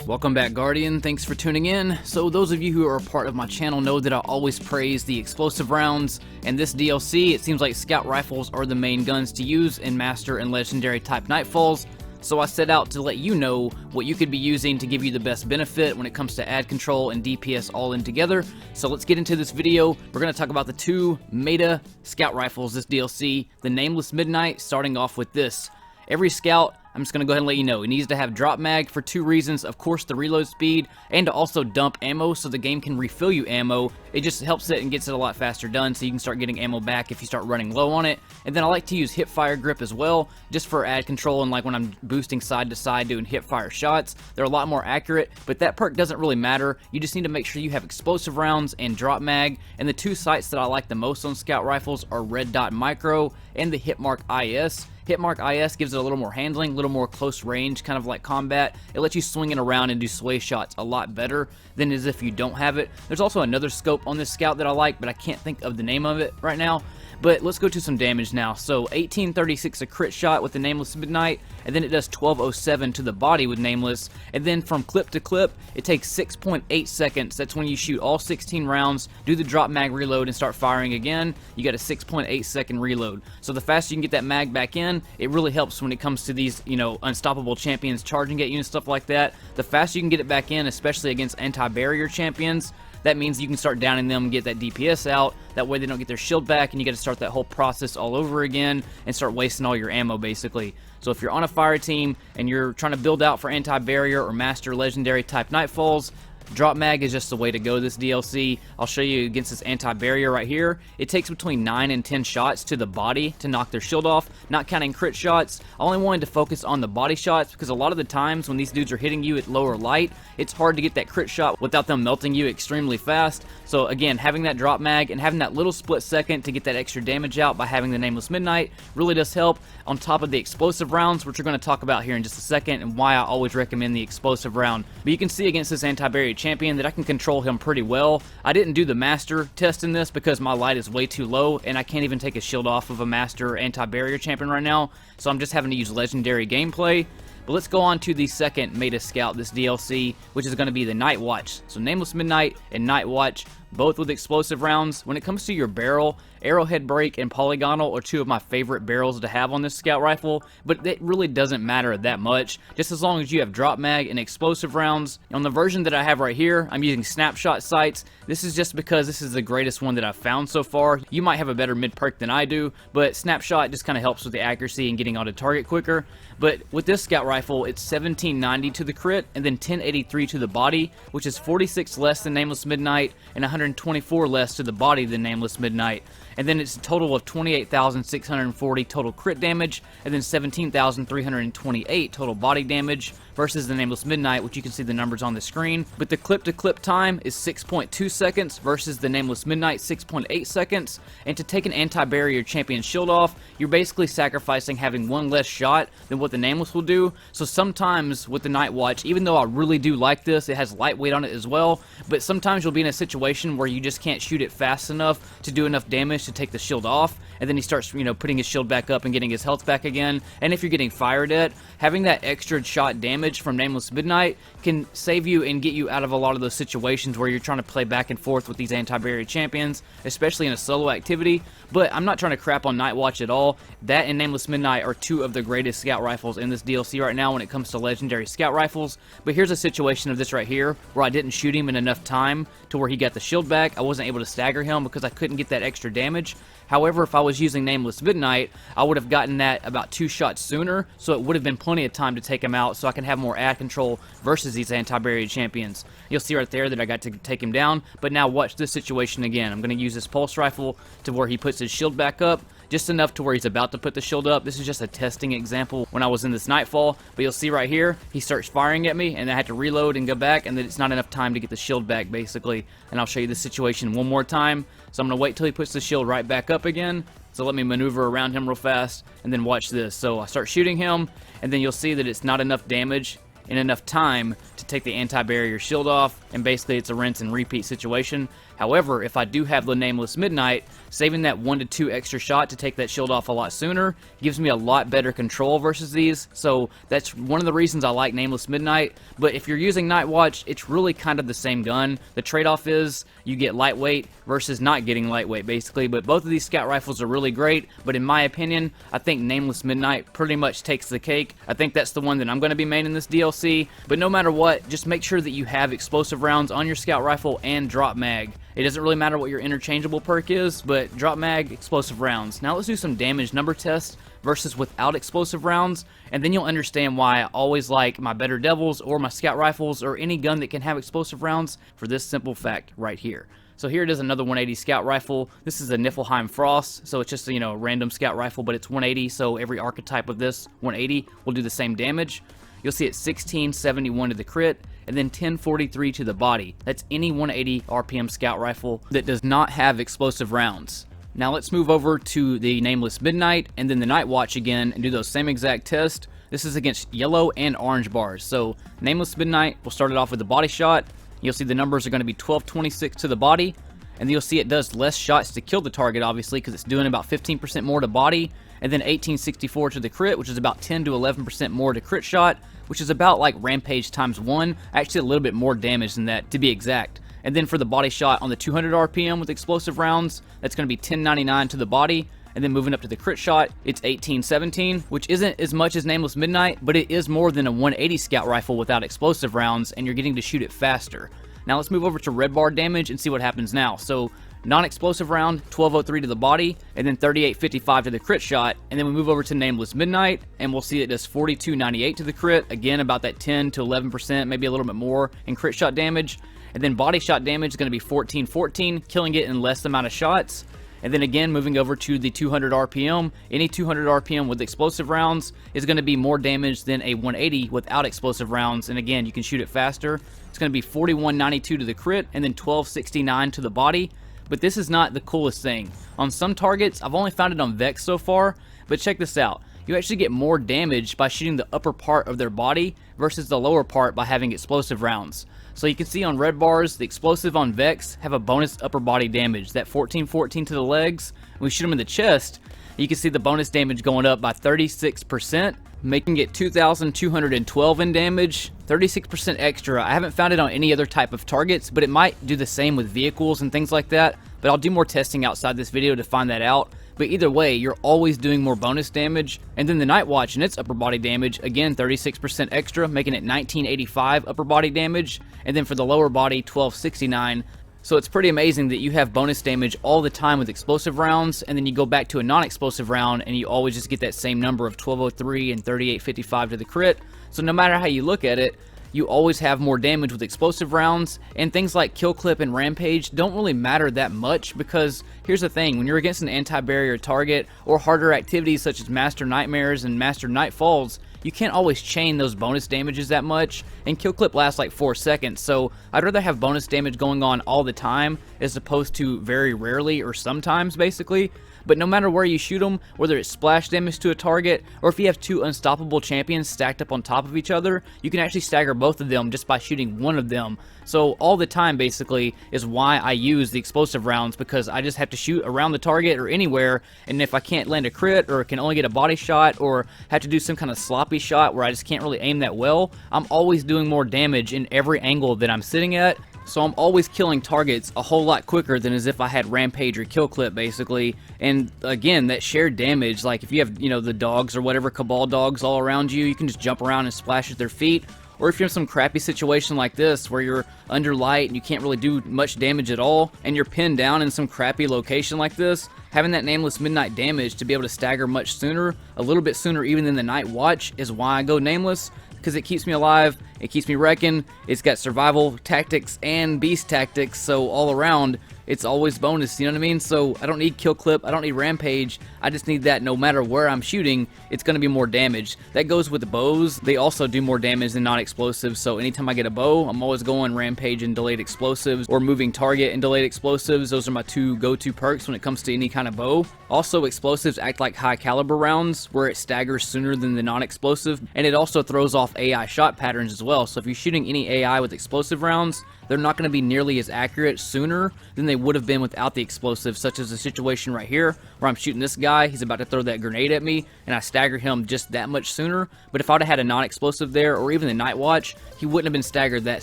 Welcome back, Guardian. Thanks for tuning in. So those of you who are a part of my channel know that I always praise the explosive rounds, and this DLC, it seems like scout rifles are the main guns to use in Master and Legendary type Nightfalls, so I set out to let you know what you could be using to give you the best benefit when it comes to ad control and DPS all in together. So let's get into this video. We're going to talk about the two meta scout rifles this DLC, the Nameless Midnight, starting off with this. Every scout, I'm just going to go ahead and let you know, it needs to have drop mag for two reasons. Of course, the reload speed, and to also dump ammo so the game can refill you ammo. It just helps it and gets it a lot faster done, so you can start getting ammo back if you start running low on it. And then I like to use hip fire grip as well, just for ad control, and like when I'm boosting side to side doing hip fire shots. They're a lot more accurate, but that perk doesn't really matter. You just need to make sure you have explosive rounds and drop mag. And the two sights that I like the most on scout rifles are Red Dot Micro and the Hitmark IS. Hitmark IS gives it a little more handling, a little more close range, kind of like combat. It lets you swing it around and do sway shots a lot better than as if you don't have it. There's also another scope on this scout that I like, but I can't think of the name of it right now. But let's go to some damage now. So 1836 a crit shot with the Nameless Midnight, and then it does 1207 to the body with Nameless. And then from clip to clip, it takes 6.8 seconds. That's when you shoot all 16 rounds, do the drop mag reload, and start firing again. You got a 6.8 second reload. So the faster you can get that mag back in, it really helps when it comes to these, unstoppable champions charging at you and stuff like that. The faster you can get it back in, especially against anti-barrier champions, that means you can start downing them and get that DPS out. That way they don't get their shield back, and you got to start that whole process all over again and start wasting all your ammo, basically. So if you're on a fire team and you're trying to build out for anti-barrier or master legendary type Nightfalls, drop mag is just the way to go this DLC. I'll show you against this anti-barrier right here. It takes between 9 and 10 shots to the body to knock their shield off, not counting crit shots. I only wanted to focus on the body shots because a lot of the times when these dudes are hitting you at lower light, it's hard to get that crit shot without them melting you extremely fast. So again, having that drop mag and having that little split second to get that extra damage out by having the Nameless Midnight really does help, on top of the explosive rounds, which we're going to talk about here in just a second, and why I always recommend the explosive round. But you can see against this anti-barrier champion that I can control him pretty well. I didn't do the master test in this because my light is way too low, and I can't even take a shield off of a master anti-barrier champion right now, so I'm just having to use legendary gameplay. But let's go on to the second meta scout this DLC, which is going to be the Night Watch. So Nameless Midnight and Night Watch, both with explosive rounds. When it comes to your barrel, Arrowhead Break and Polygonal are two of my favorite barrels to have on this scout rifle, but it really doesn't matter that much, just as long as you have drop mag and explosive rounds. On the version that I have right here, I'm using snapshot sights. This is just because this is the greatest one that I've found so far. You might have a better mid perk than I do, but snapshot just kind of helps with the accuracy and getting onto target quicker. But with this scout rifle, it's 1790 to the crit and then 1083 to the body, which is 46 less than Nameless Midnight and 124 less to the body than Nameless Midnight. And then it's a total of 28,640 total crit damage, and then 17,328 total body damage versus the Nameless Midnight, which you can see the numbers on the screen. But the clip-to-clip time is 6.2 seconds versus the Nameless Midnight 6.8 seconds. And to take an anti-barrier champion shield off, you're basically sacrificing having one less shot than what the Nameless will do. So sometimes with the Night Watch, even though I really do like this, it has lightweight on it as well, but sometimes you'll be in a situation where you just can't shoot it fast enough to do enough damage to take the shield off, and then he starts, putting his shield back up and getting his health back again. And if you're getting fired at, having that extra shot damage from Nameless Midnight can save you and get you out of a lot of those situations where you're trying to play back and forth with these anti-barrier champions, especially in a solo activity. But I'm not trying to crap on Night Watch at all. That and Nameless Midnight are two of the greatest scout rifles in this DLC right now when it comes to legendary scout rifles. But here's a situation of this right here where I didn't shoot him in enough time to where he got the shield back. I wasn't able to stagger him because I couldn't get that extra damage. However, if I was using Nameless Midnight, I would have gotten that about 2 shots sooner, so it would have been plenty of time to take him out so I can have more ad control versus these anti-barrier champions. You'll see right there that I got to take him down, but now watch this situation again. I'm going to use this pulse rifle to where he puts his shield back up, just enough to where he's about to put the shield up. This is just a testing example when I was in this Nightfall, but you'll see right here, he starts firing at me, and I had to reload and go back, and then it's not enough time to get the shield back, basically. And I'll show you the situation one more time. So I'm going to wait till he puts the shield right back up again. So let me maneuver around him real fast, and then watch this. So I start shooting him, and then you'll see that it's not enough damage in enough time to take the anti-barrier shield off, and basically it's a rinse and repeat situation. However, if I do have the Nameless Midnight, saving that 1 to 2 extra shot to take that shield off a lot sooner gives me a lot better control versus these, so that's one of the reasons I like Nameless Midnight. But if you're using Night Watch, it's really kind of the same gun. The trade-off is you get lightweight versus not getting lightweight, basically, but both of these scout rifles are really great, but in my opinion, I think Nameless Midnight pretty much takes the cake. I think that's the one that I'm going to be maining this DLC, but no matter what, just make sure that you have explosive rounds on your scout rifle and drop mag. It doesn't really matter what your interchangeable perk is, but drop mag, explosive rounds. Now let's do some damage number tests versus without explosive rounds, and then you'll understand why I always like my Better Devils or my scout rifles or any gun that can have explosive rounds for this simple fact right here. So here it is, another 180 scout rifle. This is a Niflheim Frost, so it's just a random scout rifle, but it's 180, so every archetype of this 180 will do the same damage. You'll see it's 1671 to the crit, and then 1043 to the body. That's any 180 RPM scout rifle that does not have explosive rounds. Now let's move over to the Nameless Midnight and then the Night Watch again and do those same exact tests. This is against yellow and orange bars. So Nameless Midnight, we'll start it off with the body shot. You'll see the numbers are going to be 1226 to the body, and you'll see it does less shots to kill the target, obviously, because it's doing about 15% more to body, and then 1864 to the crit, which is about 10 to 11% more to crit shot, which is about like Rampage times 1, actually a little bit more damage than that, to be exact. And then for the body shot on the 200 RPM with explosive rounds, that's going to be 1099 to the body, and then moving up to the crit shot, it's 1817, which isn't as much as Nameless Midnight, but it is more than a 180 scout rifle without explosive rounds, and you're getting to shoot it faster. Now let's move over to red bar damage and see what happens now. So non-explosive round, 1203 to the body, and then 3855 to the crit shot, and then we move over to Nameless Midnight, and we'll see it does 4298 to the crit, again about that 10 to 11%, maybe a little bit more in crit shot damage, and then body shot damage is going to be 1414, killing it in less amount of shots. And then again, moving over to the 200 RPM, any 200 RPM with explosive rounds is going to be more damage than a 180 without explosive rounds, and again, you can shoot it faster. It's going to be 4192 to the crit, and then 1269 to the body. But this is not the coolest thing. On some targets, I've only found it on Vex so far, but check this out. You actually get more damage by shooting the upper part of their body versus the lower part by having explosive rounds. So you can see on red bars, the explosive on Vex have a bonus upper body damage, that 1414 to the legs. When we shoot them in the chest, you can see the bonus damage going up by 36%, making it 2,212 in damage, 36% extra. I haven't found it on any other type of targets, but it might do the same with vehicles and things like that, but I'll do more testing outside this video to find that out. But either way, you're always doing more bonus damage. And then the Night Watch and its upper body damage, again 36% extra, making it 1985 upper body damage, and then for the lower body 1269. So it's pretty amazing that you have bonus damage all the time with explosive rounds, and then you go back to a non-explosive round and you always just get that same number of 1203 and 3855 to the crit. So no matter how you look at it, you always have more damage with explosive rounds, and things like kill clip and rampage don't really matter that much, because here's the thing, when you're against an anti-barrier target or harder activities such as Master Nightmares and Master Nightfalls, you can't always chain those bonus damages that much, and kill clip lasts like 4 seconds, so I'd rather have bonus damage going on all the time as opposed to very rarely or sometimes, basically. But no matter where you shoot them, whether it's splash damage to a target, or if you have two unstoppable champions stacked up on top of each other, you can actually stagger both of them just by shooting one of them. So all the time, basically, is why I use the explosive rounds, because I just have to shoot around the target or anywhere, and if I can't land a crit, or can only get a body shot, or have to do some kind of sloppy shot where I just can't really aim that well, I'm always doing more damage in every angle that I'm sitting at. So I'm always killing targets a whole lot quicker than as if I had rampage or kill clip, basically. And again, that shared damage, like if you have, the dogs or whatever, cabal dogs all around you, you can just jump around and splash at their feet. Or if you're in some crappy situation like this where you're under light and you can't really do much damage at all, and you're pinned down in some crappy location like this, having that Nameless Midnight damage to be able to stagger much sooner, a little bit sooner even than the Night Watch, is why I go Nameless. Because it keeps me alive, it keeps me wrecking, it's got survival tactics and beast tactics, so all around, it's always bonus, you know what I mean? So I don't need kill clip, I don't need rampage, I just need that no matter where I'm shooting, it's going to be more damage. That goes with the bows, they also do more damage than non-explosives, so anytime I get a bow, I'm always going rampage and delayed explosives, or moving target and delayed explosives. Those are my two go-to perks when it comes to any kind of bow. Also, explosives act like high caliber rounds, where it staggers sooner than the non-explosive, and it also throws off AI shot patterns as well, so if you're shooting any AI with explosive rounds, they're not going to be nearly as accurate sooner than they would have been without the explosive, such as the situation right here where I'm shooting this guy, he's about to throw that grenade at me, and I stagger him just that much sooner. But if I would have had a non-explosive there, or even the Night Watch, he wouldn't have been staggered that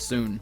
soon.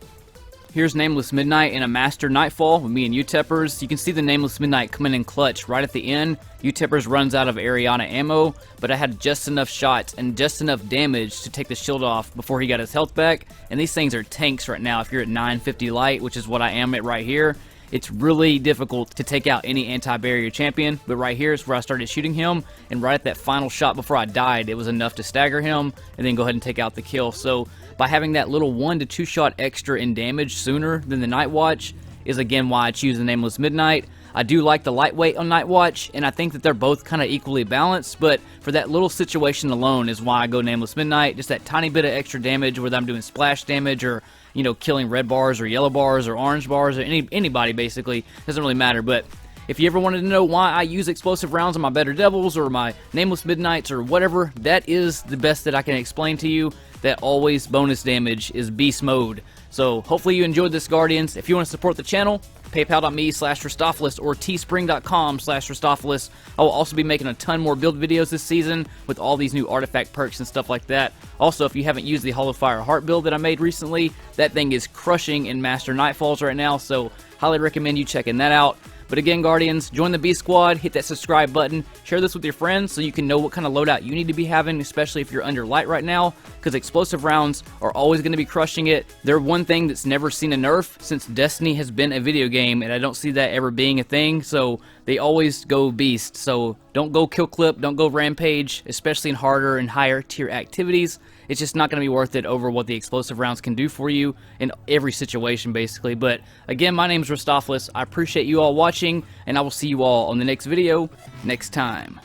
Here's Nameless Midnight in a Master Nightfall with me and Uteppers. You can see the Nameless Midnight coming in clutch right at the end. Uteppers runs out of Ariana ammo, but I had just enough shots and just enough damage to take the shield off before he got his health back. And these things are tanks right now if you're at 950 light, which is what I am at right here. It's really difficult to take out any anti-barrier champion, but right here is where I started shooting him, and right at that final shot before I died, it was enough to stagger him and then go ahead and take out the kill. So by having that little 1 to 2 shot extra in damage sooner than the Night Watch is again why I choose the Nameless Midnight. I do like the lightweight on Night Watch, and I think that they're both kind of equally balanced, but for that little situation alone is why I go Nameless Midnight. Just that tiny bit of extra damage, whether I'm doing splash damage or, you know, killing red bars or yellow bars or orange bars or anybody basically, doesn't really matter. But if you ever wanted to know why I use explosive rounds on my Better Devils or my Nameless Midnights or whatever, that is the best that I can explain to you. That always bonus damage is beast mode. So hopefully you enjoyed this, Guardians. If you want to support the channel, paypal.me/Ristophilis or teespring.com/Ristophilis. I will also be making a ton more build videos this season with all these new artifact perks and stuff like that. Also, if you haven't used the Hollow Fire Heart build that I made recently, that thing is crushing in Master Nightfalls right now, so highly recommend you checking that out. But again, Guardians, join the B Squad, hit that subscribe button, share this with your friends so you can know what kind of loadout you need to be having, especially if you're under light right now, because explosive rounds are always going to be crushing it. They're one thing that's never seen a nerf since Destiny has been a video game, and I don't see that ever being a thing, so they always go beast. So don't go kill clip, don't go rampage, especially in harder and higher tier activities. It's just not going to be worth it over what the explosive rounds can do for you in every situation, basically. But again, my name is Ristophilis. I appreciate you all watching, and I will see you all on the next video next time.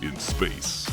In space.